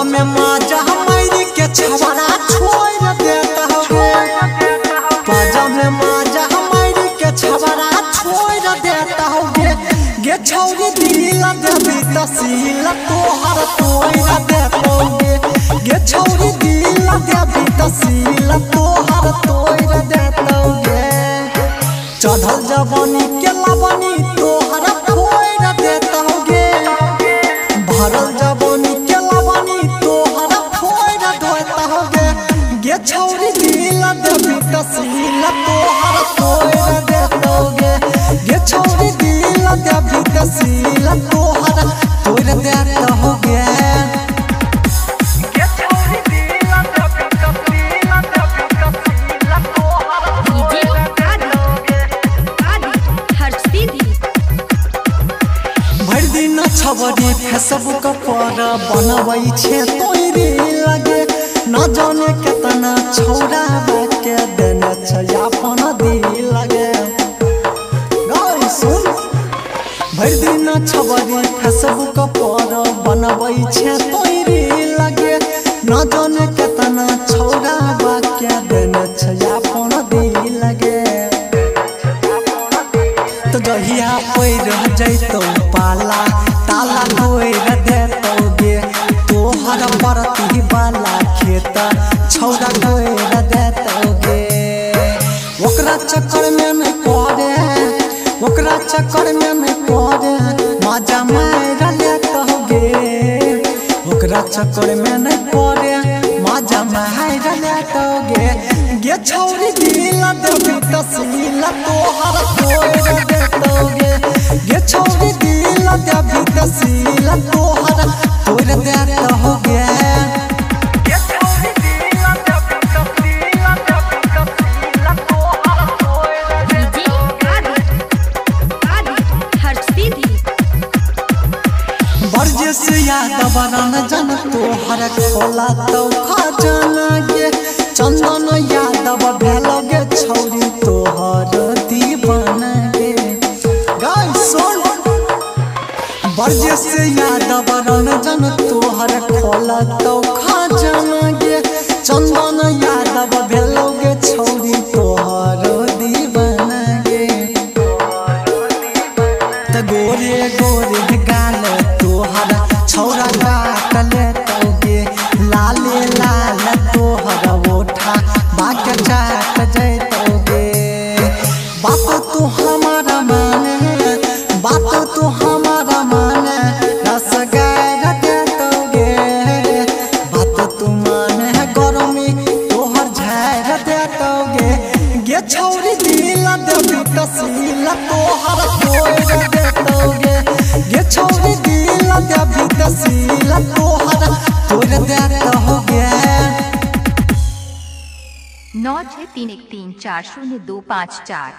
में माजा मारी के छवरा छोड़ देता होगे। पाजा में माजा मारी के छवरा छोड़ देता होगे। गे छौरी दिल देवी तसील तोहर तोड़ देता होगे। गे छौरी दिल देवी तसील तोहर तोड़ देता होगे। चढ़ल जवानी के लवनी तोहर फोड़ देता होगे। भरल जवानी के लवनी तोहर फोड़ देता होगे। गे छौरी दिल देवी तसील तोहर तोड़ देता होगे। गे छौरी दिल देवी तसील तोहर तोड़ देता होगे। छवरी फेसबुक पर बनबै छे तोरी लगे। न जाने केतना छौरा के देने छै अपन दिल लगे। सुन भर दिन छवरी फेसबुक पर बनबै छे तोरी लगे। न जाने केतना छौरा के देने छै अपन दिल लगे। तो जहिया पैर जैतौ पाला ताला कोइर देतोगे। तोहर परती वाला खेत छौरा कोइर देतोगे। ओकरा चक्कर में नहीं पड़े, ओकरा चक्कर में नहीं पड़े मजा मार लेतोगे। ओकरा चक्कर में नहीं पड़े मजा मार लेतोगे। गे छौरी दिल देवी तसील तोहर तोड़ देतोगे। गे छौरी दिल देवी तसील तोहर तोड़ देता होगे। बरजेस यादव रंजन तोहर खोला तो खजाना गे। चंदन यादव भेलोगे छौरी तोहर दीवाना गे। बरजेस यादव रंजन तोहर खोला तो खजाना गे। चंदन यादव भेलोगे छौरी तोहर दीवाना गे। त गोरे गोरे गाल तोहर छौरा काट लेतोगे। लाले लाल तोहर ओठा बाक चाट जैतोगे। बात तू हमारा माने, बात तू हमारा माने रस गार देतोगे। बात तू माने गरमी तोहर झार देतोगे। गे छौरी दिल देवी तसील तोहर तोड़ देतोगे। गे छौरी दिल देवी तसील तोहर तोड़ देता होगे। 9631302554